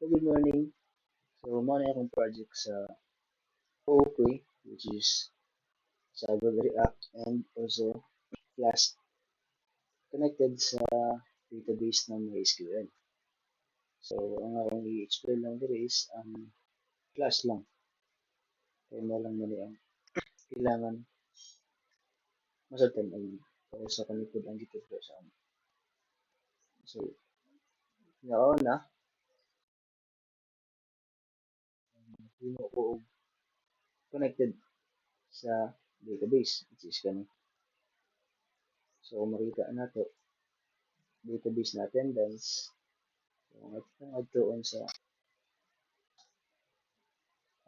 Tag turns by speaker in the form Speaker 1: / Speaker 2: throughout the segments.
Speaker 1: Good morning. So, muna akong project sa OOPWay, which is sa Google React and also Flask connected sa database ng MySQL. So, ang akong i-explain lang dito is Flask lang. Kaya mo lang mali ang kailangan masartan ang sa kanikod ang dito sa amin. So, nauna, himo ko connected sa database, which is kani. So, makita na to database na attendance. So, ang doon sa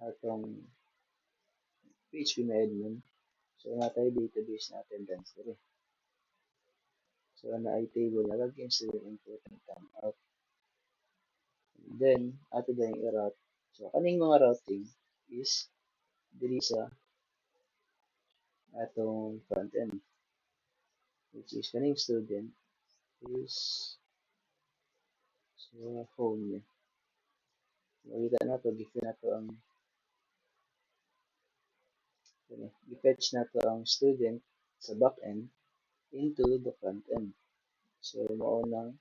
Speaker 1: atong PHP na admin. So, natay database na attendance dito. So, na ay table na login sa input and timeout. Then, ato din i-route. So, kaning mga routing is diri sa atong front end, which is kaning student is sa home niya. Makita na to, gift na to ang i-fetch na to ang student sa back end into the front end. So, maunang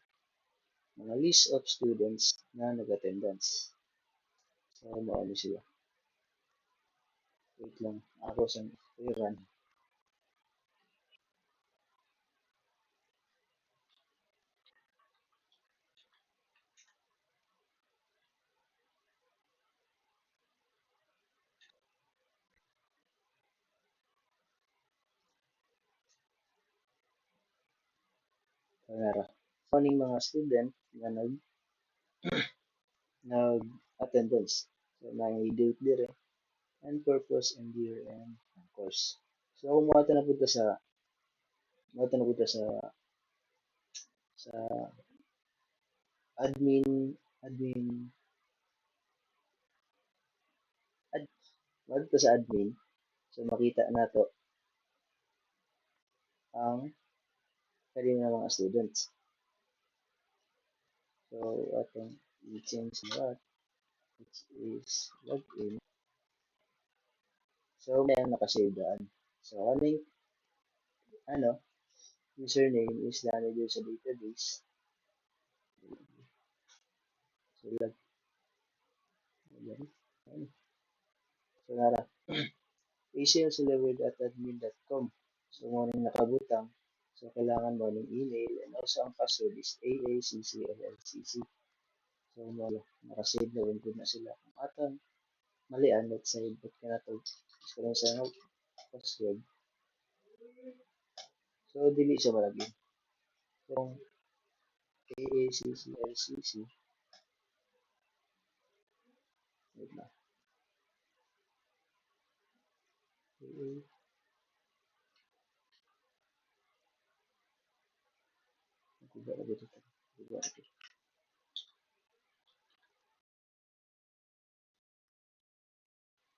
Speaker 1: mga list of students na nag-attendance. So, mauna sila. Wait lang, ako sa rerun. Panara. So, aning mga student na nag-attendance. So, na-date dire and purpose and year and course. So, kung mga na punta sa admin, admin, ad, mga sa admin. So, makita na to ang kanina mga students. So, atong i-change na which is login. So, may ang nakasave daan. So, aning ano, username is daan dito sa database. So, so nara, aclsilver@admin.com. So, mo nang nakabutang. So, kailangan mo ng email and also ang password is AACCLLCC. So, mo nakasave na rin na sila. Kung atong malian, let's say, ba't ka na ito, gusto lang sa password. So, dili siya malagin. Kung AACCLCC, wait na.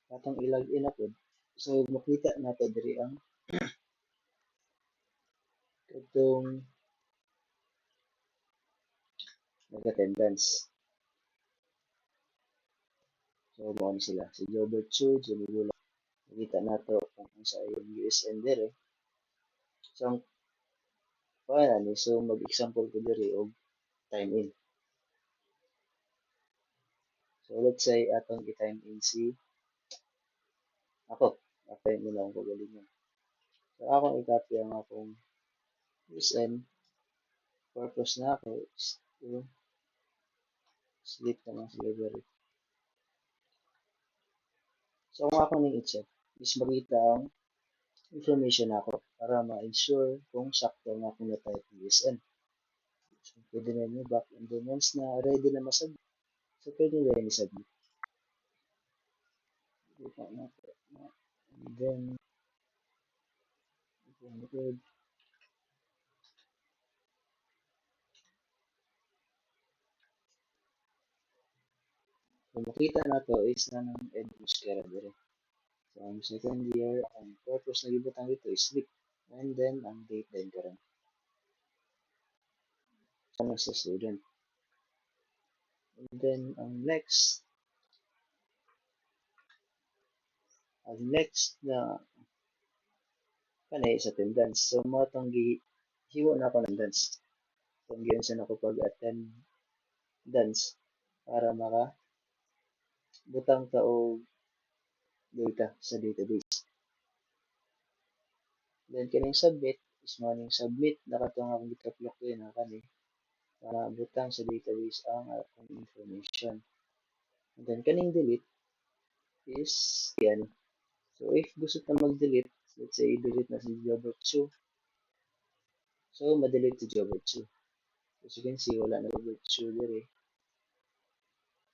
Speaker 1: Atong i-login ako. So, makita nato diri ang itong nag-attendance. So, mo sila. Si Jobert Chu, Jimmy Gula. Makita nato kung sa yung USN dire. So, ang paano ni? So, mag-example ko diri og time in. So, let's say atong i-time in si ako. Time in akong kagalingan. So, akong i-copy ang akong USN. Purpose na ako is to sleep naman sa library. So, kung ako ning i-check, is makita ang information ako para ma-ensure kung sakto nga kung na-type USN. So, pwede na nyo back and then once na ready na masubmit, so pwede na rin i-submit. And then, method. So, makita na to is na ng edge kaya dire. So, ang second year, ang purpose na gibutang dito is week. And then, ang date din karon. So, sa student. And then ang next na kanay is attendance. So mo tong himo na ako ng dance. Kung giyon sa nako pag-attend dance para butang ta og data sa database. Then kining submit is morning submit nakatong akong gitaplok na kani para butang sa database ang akong information. And then kaning delete is yan. So if gusto ta mag-delete, let's say delete na si Jobber 2. So ma-delete si Jobber 2. As you can see, wala na Jobber 2 dire.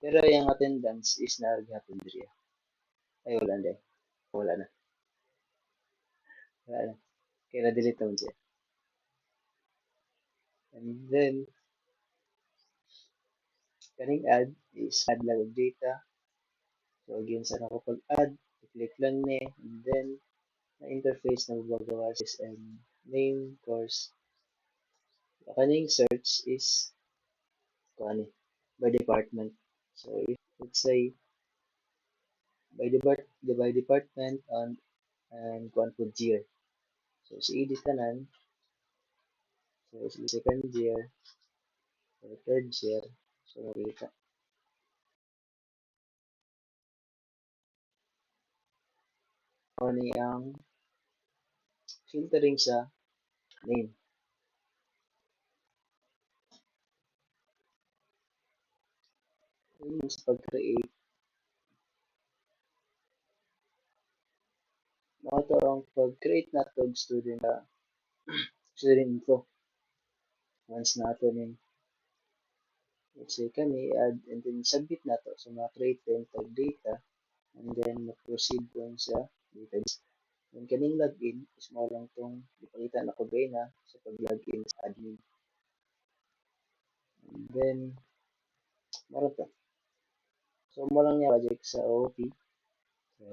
Speaker 1: Pero yung attendance is naargihapon dire. Ay wala na. Wala na. Wala na. Kaya na-delete naman siya. And then, kaning add is add lang og data. So again, sa nakapag-add, i-click lang ni, and then, na interface na magagawa is and name, course. Kaning search is kani by department. So if let's say by department and kuan po year. So si edit tanan, so si second year, so third year, so makita. Kani ang filtering sa name. Yun sa pag-create, mga ang pag-create nato og student info. Once nato ning let's say kani add and then submit nato so ma-create yung tag data and then ma-proceed dun sa database. Then kaning login is mo lang tong ipakita na ko na sa pag-login sa admin. And then maro to. So mo lang niya project sa OOP. So